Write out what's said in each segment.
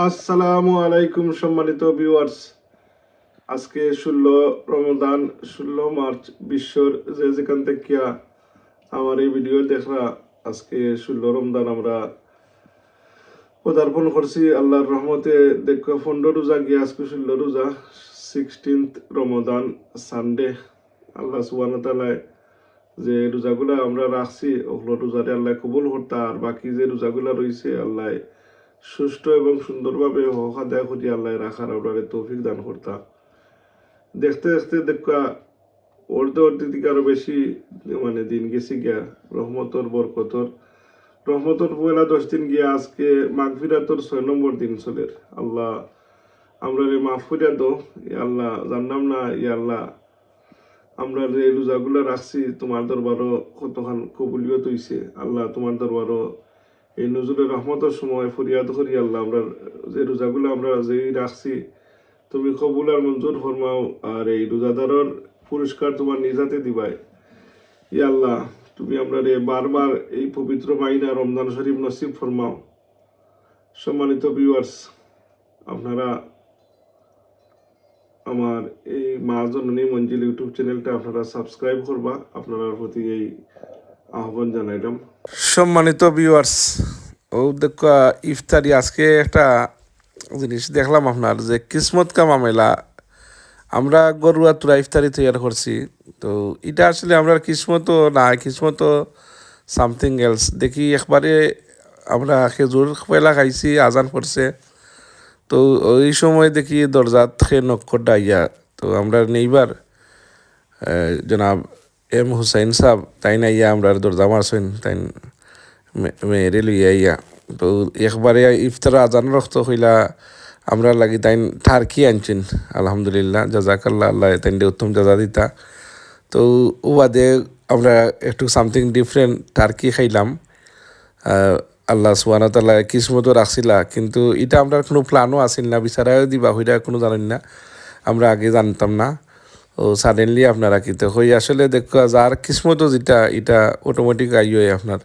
আসসালামু আলাইকুম সম্মানিত ভিউয়ার্স। আজকে 16 রমজান, 16 মার্চ। বিশ্বর যে যেখান থেকে আমার এই ভিডিও দেখরা, আজকে 16 রমজান আমরা পদার্পণ করছি আল্লাহর রহমতে। দেখো 15 রোজা গিয়ে আজকে 16 রোজা, 16th রমজান, সানডে। আল্লাহ সুবহানাহু ওয়া তাআলা যে রোজাগুলা আমরা রাখছি ওগুলো রোজারে আল্লাহ কবুল করতা, আর বাকি যে রোজাগুলা রয়েছে আল্লাহ সুষ্ঠু এবং সুন্দরভাবে হক আদায় করি আল্লাহ রাখার আপনারে তৌফিক দান করতা। দেখতে দেখতে দেখা অর্ধে দিকে আরো বেশি দিন গেছি গিয়া রহমতর বরকতর। রহমতর পয়লা 10 দিন গিয়া আজকে মাগফিরাতর 6 নম্বর দিন চলে। আল্লাহ আমরা রে মাফ করিয়া দো আল্লাহ, জানলাম না আল্লাহ আমরা যে রোজাগুলো রাখছি তোমার দরবারও কতখান কবুলিয়ত হইছে। আল্লাহ তোমার দরবারও এই নজরুলের রহমতের সময় ফরিয়াদ করি আল্লাহ আমরা যে রোজাগুলো আমরা যেই রাখছি তুমি কবুল আর মঞ্জুর ফরমাও, আর এই রোজাদারের পুরস্কার তোমার নিজাতে দিবাই। আল্লাহ তুমি আমরা রে বারবার এই পবিত্র মাইনা রমজান শরীফ নসিব ফরমাও। সম্মানিত ভিউয়ার্স, আপনারা আমার এই মা জননী মঞ্জিল ইউটিউব চ্যানেলটা আপনারা সাবস্ক্রাইব করবা, আপনার প্রতি এই আহ্বান জানাইলাম। সম্মানিত ভিউয়ার্স, ও দেখো ইফতারি আজকে একটা জিনিস দেখলাম আপনার যে কিসমত কা মামেলা। আমরা গরুয়া তুরা ইফতারি তৈরি করছি, তো এটা আসলে আমরা কিসমতো না, কিসমতো সামথিং এলস। দেখি একবারে আমরা খেজুর পেলা খাইছি, আজান পড়ছে, তো ওই সময় দেখি দরজাত খে নক্কর ডাইয়া। তো আমরা নেইবার জনাব এম হুসাইন সাহ তাই না ইয়া আমরা দরজা মারছেন, তাই মেয়েরে লইয়া ইয়া। তো একবারে ইফতার আজান রক্ত হইলা আমরা লাগি তাই ঠারকি আনছেন। আলহামদুলিল্লাহ, জাজাকাল্লাহ, আল্লাহ তাই উত্তম জাজা দিতা। তো ও বাদে আমরা একটু সামথিং ডিফারেন্ট টার্কি খাইলাম। আল্লাহ সুবহানাহু ওয়া তাআলা কিসমতো রাখছিলা, কিন্তু এটা আমরা কোনো প্ল্যানও আসিল না, বিচারাও দিবা হইরা কোনো জানেন না, আমরা আগে জানতাম না। ও সাডেনলি আপনারা কিন্তু হই আসলে দেখো যার কিসমতো যেটা এটা অটোমেটিক আইয় আপনার।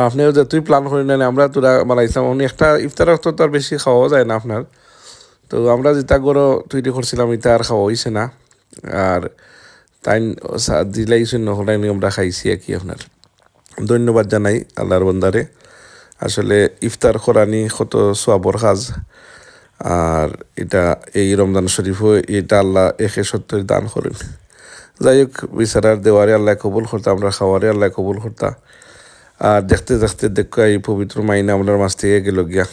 আপনিও যে তুই প্ল্যান করি নেন, আমরা তোরা বানাইছিলাম একটা ইফতার তো আর বেশি খাওয়াও যায় না আপনার। তো আমরা যেটা গরো তৈরি করছিলাম এটা আর খাওয়া হয়েছে না, আর তাই দিলাইছেন নহলাই আমরা খাইছি আর কি। আপনার ধন্যবাদ জানাই আল্লাহর বন্দারে। আসলে ইফতার করানি কত সোয়াবর কাজ, আর এটা এই রমজান শরীফও এটা আল্লাহ 170 দান করেন। যাই হোক, বিচারার দেওয়ারে আল্লাহ কবুল করতা, আমরা খাওয়ারে আল্লাহ কবুল করতা। আর দেখতে দেখতে দেখো এই পবিত্র মাইনা আপনার মাছ থেকে গেল গিয়া।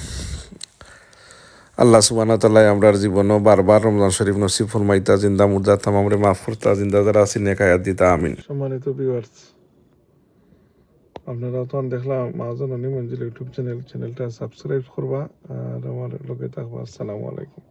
আল্লাহ সুবহানাহু ওয়া তাআলা আমরার জীবনও বারবার রমজান শরীফ নসিব ফরমাইতা, জিন্দা মুর্দা তামামরে মাফ করতা, জিন্দা যারা আছি নেক হায়াত দিতা, আমিন। সম্মানিত ভিউয়ার্স, আপনারা তখন দেখলাম মা জননী মঞ্জিল ইউটিউব চ্যানেলটা সাবস্ক্রাইব করবা আর আমার লগে থাকবা। আসসালামু আলাইকুম।